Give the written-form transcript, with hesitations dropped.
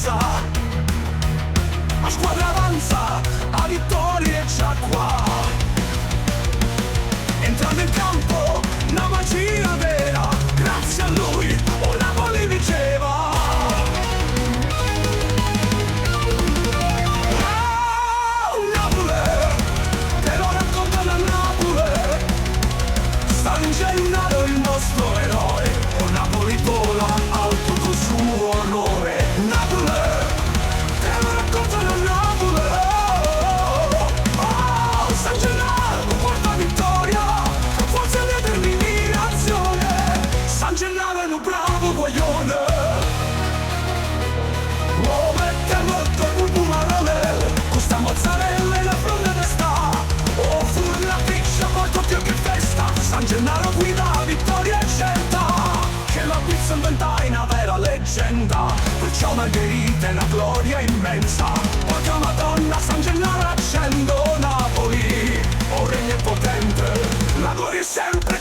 forza, la squadra avanza, la vittoria è già qua. Entra nel campo, una magia vera, grazie a lui, il Napoli vinceva. Napoli, te lo racconta da Napoli, sta vincendo il nostro eroe, il Napoli vola alto col suo onore. Napoli, te lo racconta da Napoli, San Gennaro, quarta vittoria, forza e determinazione, San Gennaro è un bravo guaglione. Oh, mette molto il bumarone, questa mozzarella e la fronda sta. Oh, fu la piccia, molto più che festa, San Gennaro guida, vittoria è certa, che la pizza inventa è una vera leggenda, perciò Margherita è una gloria immensa. Porca Madonna, San Gennaro accendo Napoli, oh regno potente, la gloria è sempre